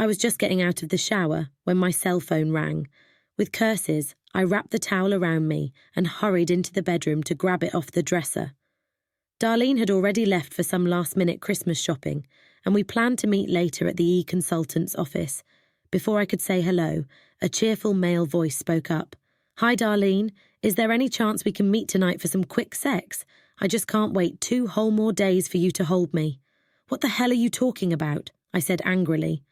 I was just getting out of the shower when my cell phone rang. With curses, I wrapped the towel around me and hurried into the bedroom to grab it off the dresser. Darlene had already left for some last-minute Christmas shopping, and we planned to meet later at the e-consultant's office. Before I could say hello, a cheerful male voice spoke up. "Hi, Darlene. Is there any chance we can meet tonight for some quick sex? I just can't wait 2 whole more days for you to hold me." "What the hell are you talking about?" I said angrily.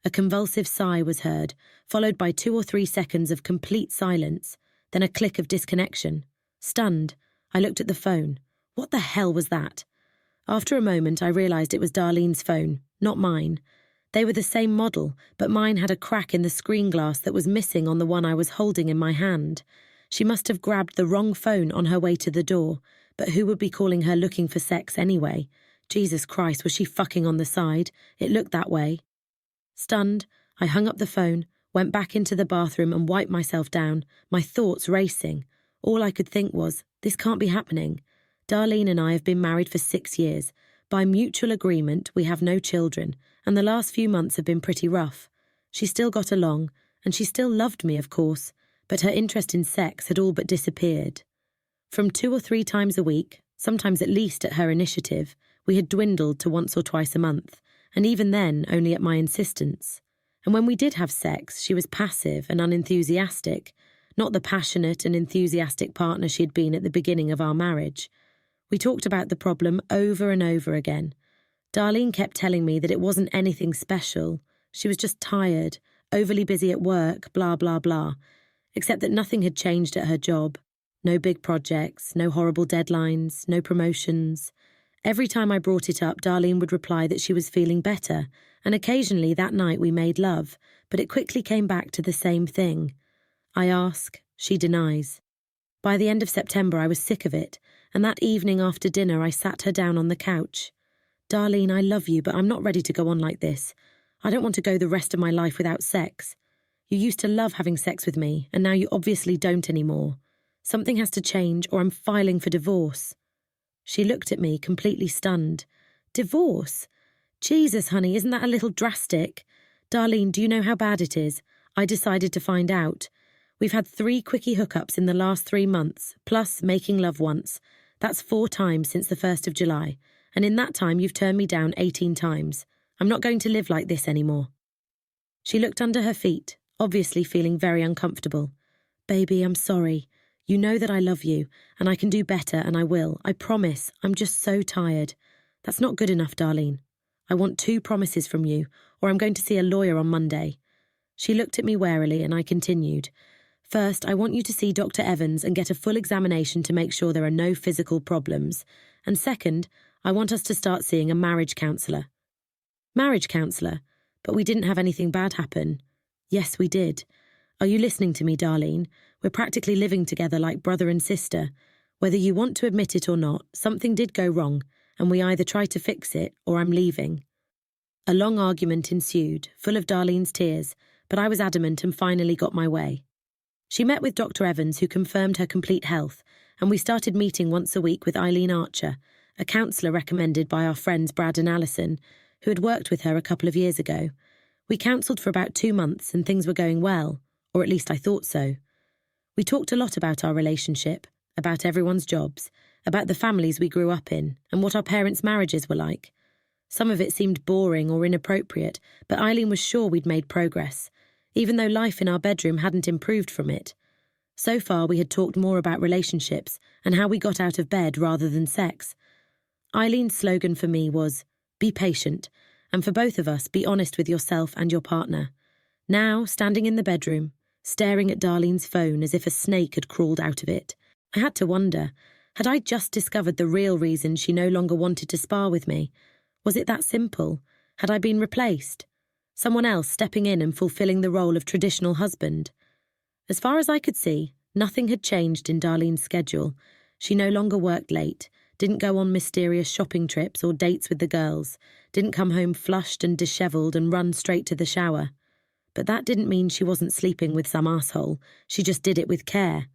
A convulsive sigh was heard, followed by 2 or 3 seconds of complete silence, then a click of disconnection. Stunned, I looked at the phone. What the hell was that? After a moment, I realised it was Darlene's phone, not mine. They were the same model, but mine had a crack in the screen glass that was missing on the one I was holding in my hand. She must have grabbed the wrong phone on her way to the door, but who would be calling her looking for sex anyway? Jesus Christ, was she fucking on the side? It looked that way. Stunned, I hung up the phone, went back into the bathroom and wiped myself down, my thoughts racing. All I could think was, this can't be happening. Darlene and I have been married for 6 years. By mutual agreement, we have no children, and the last few months have been pretty rough. She still got along, and she still loved me, of course, but her interest in sex had all but disappeared. From 2 or 3 times a week, sometimes at least at her initiative, we had dwindled to once or twice a month, and even then only at my insistence. And when we did have sex, she was passive and unenthusiastic, not the passionate and enthusiastic partner she had been at the beginning of our marriage. We talked about the problem over and over again. Darlene kept telling me that it wasn't anything special. She was just tired, overly busy at work, blah, blah, blah. Except that nothing had changed at her job. No big projects, no horrible deadlines, no promotions. Every time I brought it up, Darlene would reply that she was feeling better, and occasionally that night we made love, but it quickly came back to the same thing. I ask, she denies. By the end of September, I was sick of it, and that evening after dinner I sat her down on the couch. "Darlene, I love you, but I'm not ready to go on like this. I don't want to go the rest of my life without sex. You used to love having sex with me, and now you obviously don't anymore. Something has to change, or I'm filing for divorce." She looked at me, completely stunned. "Divorce? Jesus, honey, isn't that a little drastic? Darlene, do you know how bad it is? I decided to find out. We've had 3 quickie hookups in the last 3 months, plus making love once. That's 4 times since the 1st of July, and in that time you've turned me down 18 times. I'm not going to live like this anymore." She looked under her feet, obviously feeling very uncomfortable. "Baby, I'm sorry. You know that I love you, and I can do better, and I will. I promise. I'm just so tired. That's not good enough, Darlene. I want 2 promises from you, or I'm going to see a lawyer on Monday." She looked at me warily, and I continued. "First, I want you to see Dr. Evans and get a full examination to make sure there are no physical problems. And second, I want us to start seeing a marriage counsellor." "Marriage counsellor? But we didn't have anything bad happen." "Yes, we did. Are you listening to me, Darlene? We're practically living together like brother and sister. Whether you want to admit it or not, something did go wrong, and we either try to fix it or I'm leaving." A long argument ensued, full of Darlene's tears, but I was adamant and finally got my way. She met with Dr. Evans, who confirmed her complete health, and we started meeting once a week with Eileen Archer, a counsellor recommended by our friends Brad and Alison, who had worked with her a couple of years ago. We counselled for about 2 months and things were going well, or at least I thought so. We talked a lot about our relationship, about everyone's jobs, about the families we grew up in, and what our parents' marriages were like. Some of it seemed boring or inappropriate, but Eileen was sure we'd made progress, even though life in our bedroom hadn't improved from it. So far, we had talked more about relationships and how we got out of bed rather than sex. Eileen's slogan for me was, "Be patient," and for both of us, be honest with yourself and your partner. Now, standing in the bedroom, staring at Darlene's phone as if a snake had crawled out of it, I had to wonder, had I just discovered the real reason she no longer wanted to spar with me? Was it that simple? Had I been replaced? Someone else stepping in and fulfilling the role of traditional husband? As far as I could see, nothing had changed in Darlene's schedule. She no longer worked late, didn't go on mysterious shopping trips or dates with the girls, didn't come home flushed and dishevelled and run straight to the shower. But that didn't mean she wasn't sleeping with some asshole. She just did it with care.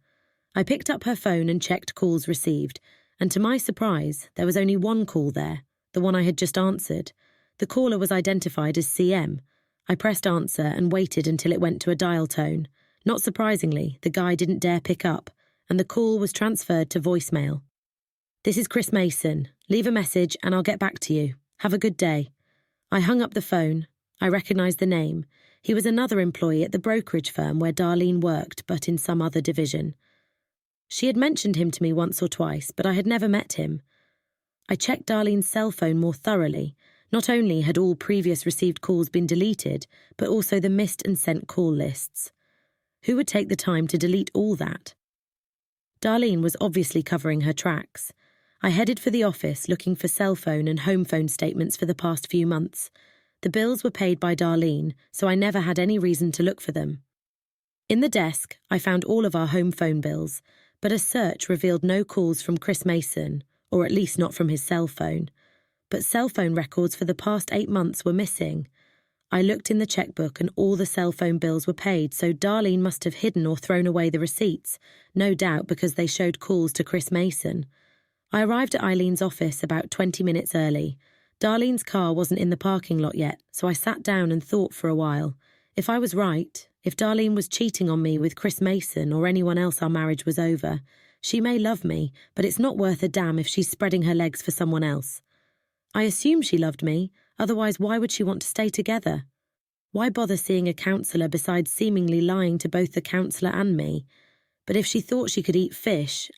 I picked up her phone and checked calls received, and to my surprise, there was only one call there, the one I had just answered. The caller was identified as CM. I pressed answer and waited until it went to a dial tone. Not surprisingly, the guy didn't dare pick up, and the call was transferred to voicemail. "This is Chris Mason. Leave a message and I'll get back to you. Have a good day." I hung up the phone. I recognised the name. He was another employee at the brokerage firm where Darlene worked, but in some other division. She had mentioned him to me once or twice, but I had never met him. I checked Darlene's cell phone more thoroughly. Not only had all previous received calls been deleted, but also the missed and sent call lists. Who would take the time to delete all that? Darlene was obviously covering her tracks. I headed for the office looking for cell phone and home phone statements for the past few months. The bills were paid by Darlene, so I never had any reason to look for them. In the desk, I found all of our home phone bills, but a search revealed no calls from Chris Mason, or at least not from his cell phone. But cell phone records for the past 8 months were missing. I looked in the checkbook and all the cell phone bills were paid, so Darlene must have hidden or thrown away the receipts, no doubt because they showed calls to Chris Mason. I arrived at Eileen's office about 20 minutes early. Darlene's car wasn't in the parking lot yet, so I sat down and thought for a while. If I was right, if Darlene was cheating on me with Chris Mason or anyone else our marriage was over, she may love me, but it's not worth a damn if she's spreading her legs for someone else. I assume she loved me, otherwise why would she want to stay together? Why bother seeing a counsellor besides seemingly lying to both the counsellor and me? But if she thought she could eat fish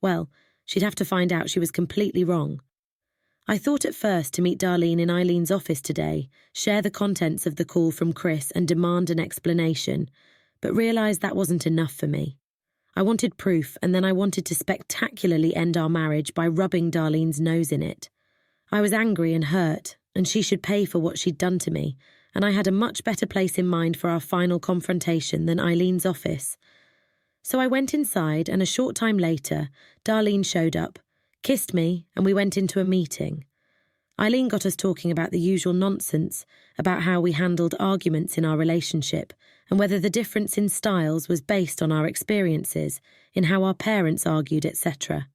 well, she'd have to find out she was completely wrong. I thought at first to meet Darlene in Eileen's office today, share the contents of the call from Chris and demand an explanation, but realised that wasn't enough for me. I wanted proof, and then I wanted to spectacularly end our marriage by rubbing Darlene's nose in it. I was angry and hurt, and she should pay for what she'd done to me, and I had a much better place in mind for our final confrontation than Eileen's office. So I went inside, and a short time later, Darlene showed up, kissed me, and we went into a meeting. Eileen got us talking about the usual nonsense, about how we handled arguments in our relationship, and whether the difference in styles was based on our experiences, in how our parents argued, etc.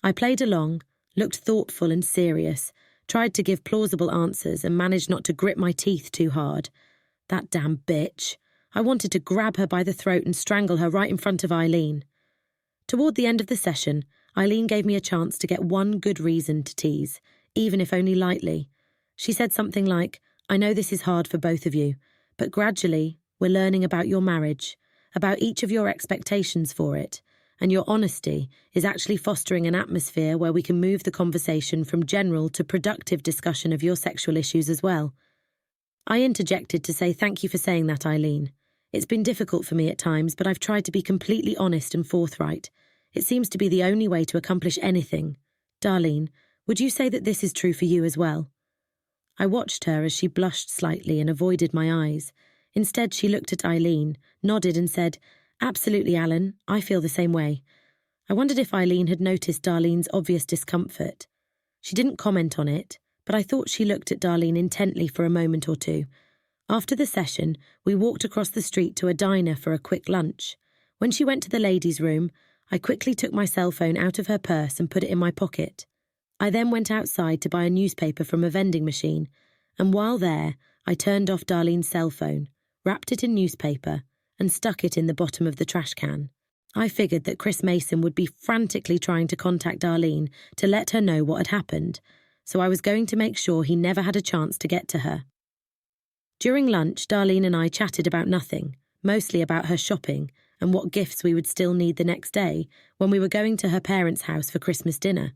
I played along, looked thoughtful and serious, tried to give plausible answers and managed not to grit my teeth too hard. That damn bitch. I wanted to grab her by the throat and strangle her right in front of Eileen. Toward the end of the session, Eileen gave me a chance to get one good reason to tease, even if only lightly. She said something like, "I know this is hard for both of you, but gradually we're learning about your marriage, about each of your expectations for it, and your honesty is actually fostering an atmosphere where we can move the conversation from general to productive discussion of your sexual issues as well." I interjected to say thank you for saying that, Eileen. It's been difficult for me at times, but I've tried to be completely honest and forthright. It seems to be the only way to accomplish anything. Darlene, would you say that this is true for you as well? I watched her as she blushed slightly and avoided my eyes. Instead, she looked at Eileen, nodded and said, "Absolutely, Alan, I feel the same way." I wondered if Eileen had noticed Darlene's obvious discomfort. She didn't comment on it, but I thought she looked at Darlene intently for a moment or two. After the session, we walked across the street to a diner for a quick lunch. When she went to the ladies' room, I quickly took my cell phone out of her purse and put it in my pocket. I then went outside to buy a newspaper from a vending machine, and while there, I turned off Darlene's cell phone, wrapped it in newspaper, and stuck it in the bottom of the trash can. I figured that Chris Mason would be frantically trying to contact Darlene to let her know what had happened, so I was going to make sure he never had a chance to get to her. During lunch, Darlene and I chatted about nothing, mostly about her shopping and what gifts we would still need the next day when we were going to her parents' house for Christmas dinner.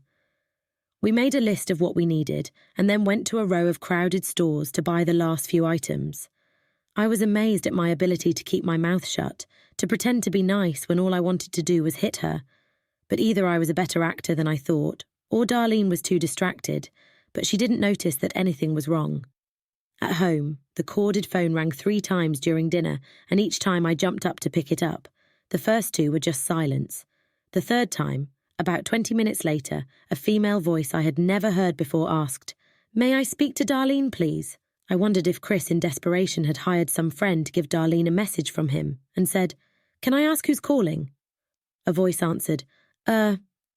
We made a list of what we needed and then went to a row of crowded stores to buy the last few items. I was amazed at my ability to keep my mouth shut, to pretend to be nice when all I wanted to do was hit her. But either I was a better actor than I thought, or Darlene was too distracted, but she didn't notice that anything was wrong. At home, the corded phone rang 3 times during dinner, and each time I jumped up to pick it up. The first 2 were just silence. The third time, about 20 minutes later, a female voice I had never heard before asked, "May I speak to Darlene, please?" I wondered if Chris in desperation had hired some friend to give Darlene a message from him, and said, "Can I ask who's calling?" A voice answered,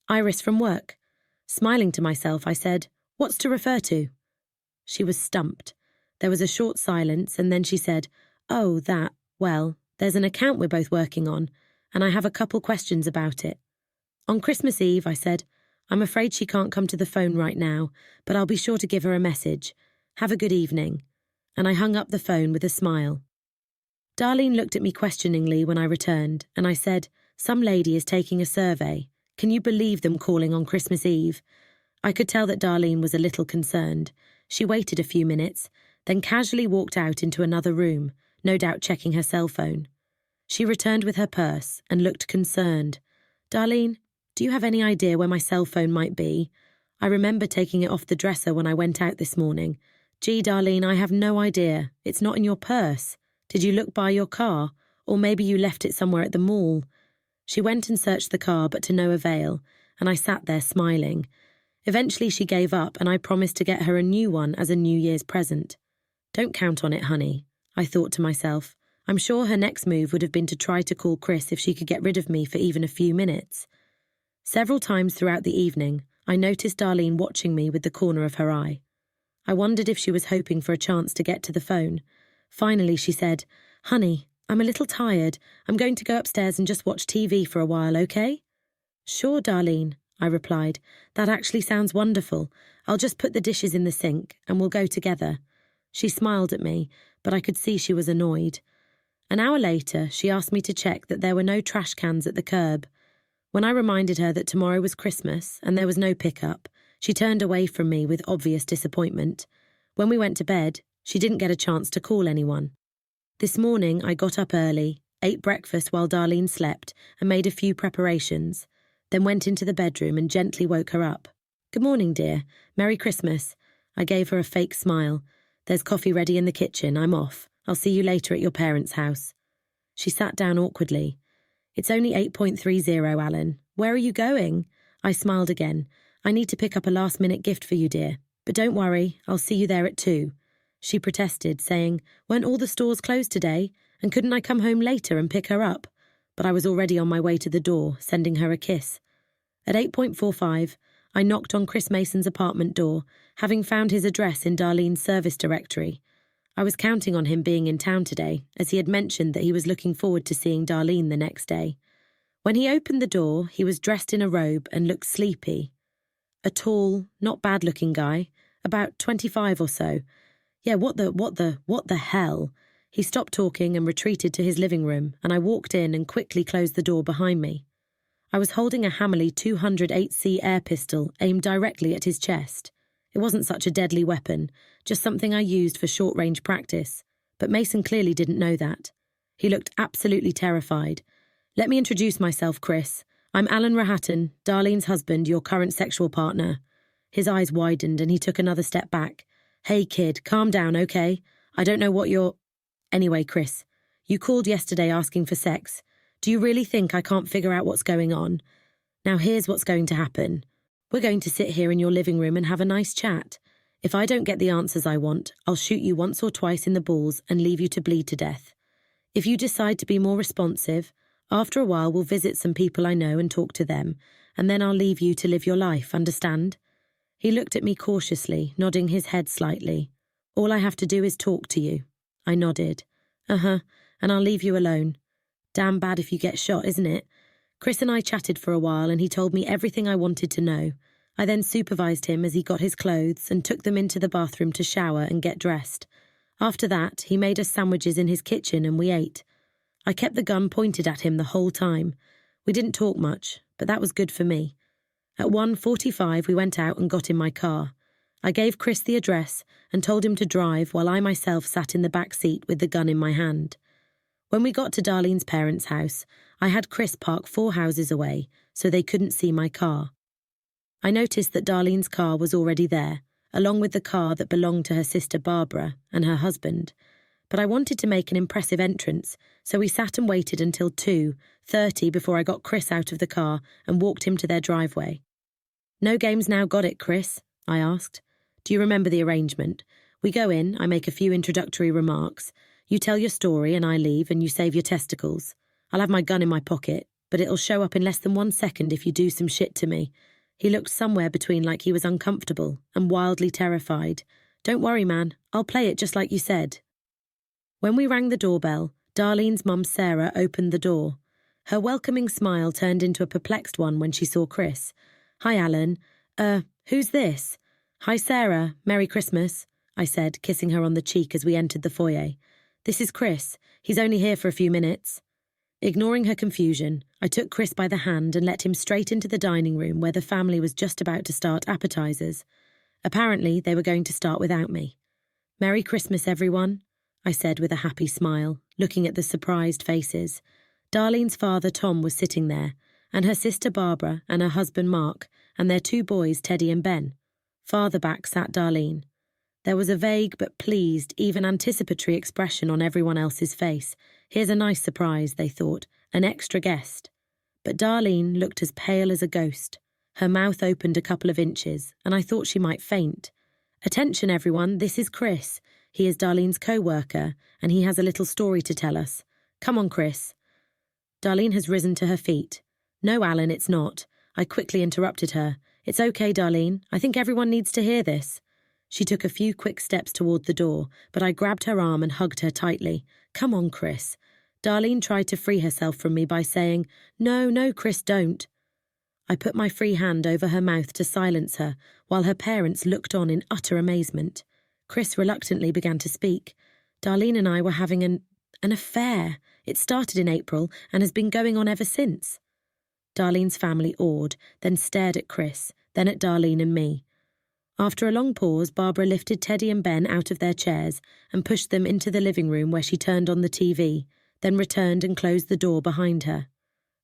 Iris from work." Smiling to myself, I said, "What's to refer to?" She was stumped. There was a short silence, and then she said, "Oh, that, well, there's an account we're both working on, and I have a couple questions about it." "On Christmas Eve," I said, "I'm afraid she can't come to the phone right now, but I'll be sure to give her a message. Have a good evening." And I hung up the phone with a smile. Darlene looked at me questioningly when I returned, and I said, "Some lady is taking a survey. Can you believe them calling on Christmas Eve?" I could tell that Darlene was a little concerned. She waited a few minutes, then casually walked out into another room, no doubt checking her cell phone. She returned with her purse and looked concerned. "Darlene, do you have any idea where my cell phone might be? I remember taking it off the dresser when I went out this morning. Gee, Darlene, I have no idea. It's not in your purse. Did you look by your car? Or maybe you left it somewhere at the mall?" She went and searched the car, but to no avail, and I sat there smiling. Eventually she gave up, and I promised to get her a new one as a New Year's present. "Don't count on it, honey," I thought to myself. I'm sure her next move would have been to try to call Chris if she could get rid of me for even a few minutes. Several times throughout the evening, I noticed Darlene watching me with the corner of her eye. I wondered if she was hoping for a chance to get to the phone. Finally, she said, "Honey, I'm a little tired. I'm going to go upstairs and just watch TV for a while, okay?" "Sure, Darlene," I replied. "That actually sounds wonderful. I'll just put the dishes in the sink and we'll go together." She smiled at me, but I could see she was annoyed. An hour later, she asked me to check that there were no trash cans at the curb. When I reminded her that tomorrow was Christmas and there was no pickup, she turned away from me with obvious disappointment. When we went to bed, she didn't get a chance to call anyone. This morning, I got up early, ate breakfast while Darlene slept, and made a few preparations, then went into the bedroom and gently woke her up. "Good morning, dear. Merry Christmas." I gave her a fake smile. "There's coffee ready in the kitchen. I'm off. I'll see you later at your parents' house." She sat down awkwardly. "It's only 8.30, Alan. Where are you going?" I smiled again. "I need to pick up a last-minute gift for you, dear. But don't worry, I'll see you there at 2. She protested, saying, "Weren't all the stores closed today? And couldn't I come home later and pick her up?" But I was already on my way to the door, sending her a kiss. At 8.45, I knocked on Chris Mason's apartment door, having found his address in Darlene's service directory. I was counting on him being in town today, as he had mentioned that he was looking forward to seeing Darlene the next day. When he opened the door, he was dressed in a robe and looked sleepy. A tall, not bad-looking guy, about 25 or so. Yeah, what the hell? He stopped talking and retreated to his living room, and I walked in and quickly closed the door behind me. I was holding a Hammerly 208C air pistol aimed directly at his chest. It wasn't such a deadly weapon, just something I used for short-range practice, but Mason clearly didn't know that. He looked absolutely terrified. "Let me introduce myself, Chris. I'm Alan Rahatton, Darlene's husband, your current sexual partner." His eyes widened and he took another step back. "Hey, kid, calm down, okay? I don't know what you're—" "Anyway, Chris, you called yesterday asking for sex. Do you really think I can't figure out what's going on? Now here's what's going to happen. We're going to sit here in your living room and have a nice chat. If I don't get the answers I want, I'll shoot you once or twice in the balls and leave you to bleed to death. If you decide to be more responsive, after a while we'll visit some people I know and talk to them, and then I'll leave you to live your life, understand?" He looked at me cautiously, nodding his head slightly. "All I have to do is talk to you." I nodded. "Uh-huh, and I'll leave you alone. Damn bad if you get shot, isn't it?" Chris and I chatted for a while and he told me everything I wanted to know. I then supervised him as he got his clothes and took them into the bathroom to shower and get dressed. After that, he made us sandwiches in his kitchen and we ate. I kept the gun pointed at him the whole time. We didn't talk much, but that was good for me. At 1:45, we went out and got in my car. I gave Chris the address and told him to drive while I myself sat in the back seat with the gun in my hand. When we got to Darlene's parents' house, I had Chris park 4 houses away so they couldn't see my car. I noticed that Darlene's car was already there, along with the car that belonged to her sister Barbara and her husband. But I wanted to make an impressive entrance, so we sat and waited until 2:30 before I got Chris out of the car and walked him to their driveway. "No games now, got it, Chris?" I asked. "Do you remember the arrangement? We go in, I make a few introductory remarks. You tell your story and I leave and you save your testicles. I'll have my gun in my pocket, but it'll show up in less than 1 second if you do some shit to me." He looked somewhere between like he was uncomfortable and wildly terrified. Don't worry, man. I'll play it just like you said. When we rang the doorbell, Darlene's mum Sarah opened the door. Her welcoming smile turned into a perplexed one when she saw Chris. Hi, Alan. Who's this? Hi, Sarah. Merry Christmas, I said, kissing her on the cheek as we entered the foyer. This is Chris. He's only here for a few minutes. Ignoring her confusion, I took Chris by the hand and let him straight into the dining room where the family was just about to start appetizers. Apparently, they were going to start without me. Merry Christmas, everyone, I said with a happy smile, looking at the surprised faces. Darlene's father, Tom, was sitting there, and her sister Barbara and her husband Mark, and their 2 boys, Teddy and Ben. Farther back sat Darlene. There was a vague but pleased, even anticipatory expression on everyone else's face. Here's a nice surprise, they thought, an extra guest. But Darlene looked as pale as a ghost. Her mouth opened a couple of inches, and I thought she might faint. Attention, everyone, this is Chris. He is Darlene's co-worker, and he has a little story to tell us. Come on, Chris. Darlene has risen to her feet. No, Alan, it's not. I quickly interrupted her. It's okay, Darlene. I think everyone needs to hear this. She took a few quick steps toward the door, but I grabbed her arm and hugged her tightly. Come on, Chris. Darlene tried to free herself from me by saying, No, Chris, don't. I put my free hand over her mouth to silence her, while her parents looked on in utter amazement. Chris reluctantly began to speak. Darlene and I were having an affair. It started in April and has been going on ever since. Darlene's family awed, then stared at Chris, then at Darlene and me. After a long pause, Barbara lifted Teddy and Ben out of their chairs and pushed them into the living room where she turned on the TV, then returned and closed the door behind her.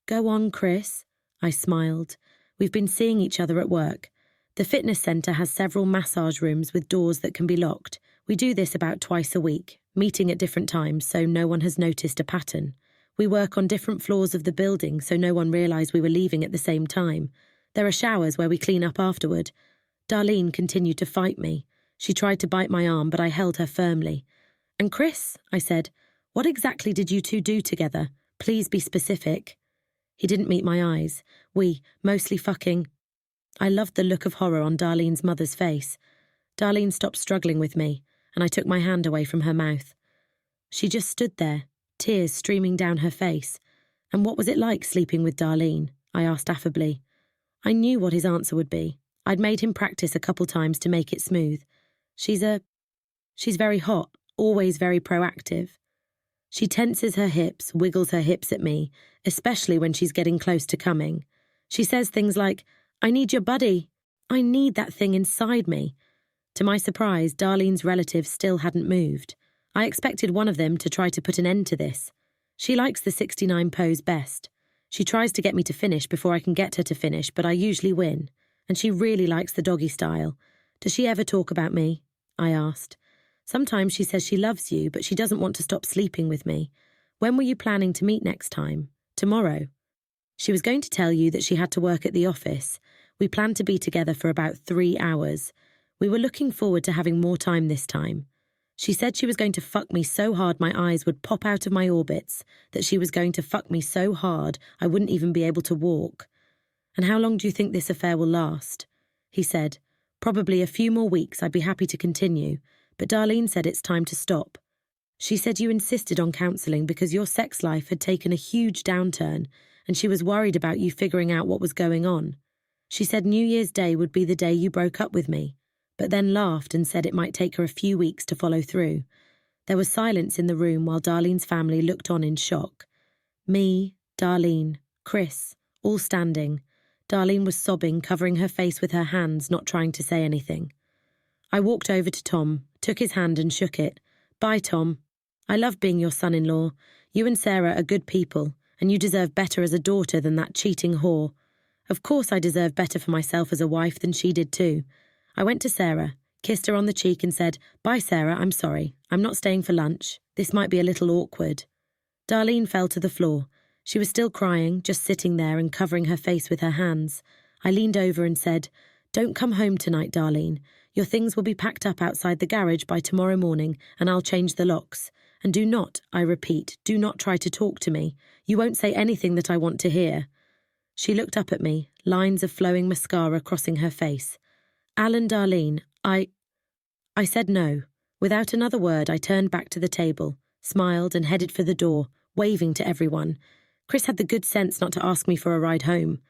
Go on, Chris, I smiled. We've been seeing each other at work. The fitness centre has several massage rooms with doors that can be locked. We do this about twice a week, meeting at different times so no one has noticed a pattern. We work on different floors of the building so no one realised we were leaving at the same time. There are showers where we clean up afterward. Darlene continued to fight me. She tried to bite my arm, but I held her firmly. And Chris, I said, what exactly did you 2 do together? Please be specific. He didn't meet my eyes. We, mostly fucking. I loved the look of horror on Darlene's mother's face. Darlene stopped struggling with me, and I took my hand away from her mouth. She just stood there, tears streaming down her face. And what was it like sleeping with Darlene? I asked affably. I knew what his answer would be. I'd made him practice a couple times to make it smooth. She's very hot, always very proactive. She tenses her hips, wiggles her hips at me, especially when she's getting close to coming. She says things like, I need your buddy. I need that thing inside me. To my surprise, Darlene's relatives still hadn't moved. I expected one of them to try to put an end to this. She likes the 69 pose best. She tries to get me to finish before I can get her to finish, but I usually win. And she really likes the doggy style. Does she ever talk about me? I asked. Sometimes she says she loves you, but she doesn't want to stop sleeping with me. When were you planning to meet next time? Tomorrow. She was going to tell you that she had to work at the office. We planned to be together for about 3 hours. We were looking forward to having more time this time. She said she was going to fuck me so hard my eyes would pop out of my orbits, that she was going to fuck me so hard I wouldn't even be able to walk. And how long do you think this affair will last? He said, probably a few more weeks. I'd be happy to continue, but Darlene said it's time to stop. She said you insisted on counselling because your sex life had taken a huge downturn and she was worried about you figuring out what was going on. She said New Year's Day would be the day you broke up with me, but then laughed and said it might take her a few weeks to follow through. There was silence in the room while Darlene's family looked on in shock. Me, Darlene, Chris, all standing. Darlene was sobbing, covering her face with her hands, not trying to say anything. I walked over to Tom, took his hand and shook it. Bye, Tom. I love being your son-in-law. You and Sarah are good people, and you deserve better as a daughter than that cheating whore. Of course I deserve better for myself as a wife than she did too. I went to Sarah, kissed her on the cheek and said, Bye, Sarah, I'm sorry. I'm not staying for lunch. This might be a little awkward. Darlene fell to the floor. She was still crying, just sitting there and covering her face with her hands. I leaned over and said, Don't come home tonight, Darlene. Your things will be packed up outside the garage by tomorrow morning, and I'll change the locks. And do not, I repeat, do not try to talk to me. You won't say anything that I want to hear. She looked up at me, lines of flowing mascara crossing her face. Alan, Darlene, I said no. Without another word, I turned back to the table, smiled and headed for the door, waving to everyone. Chris had the good sense not to ask me for a ride home.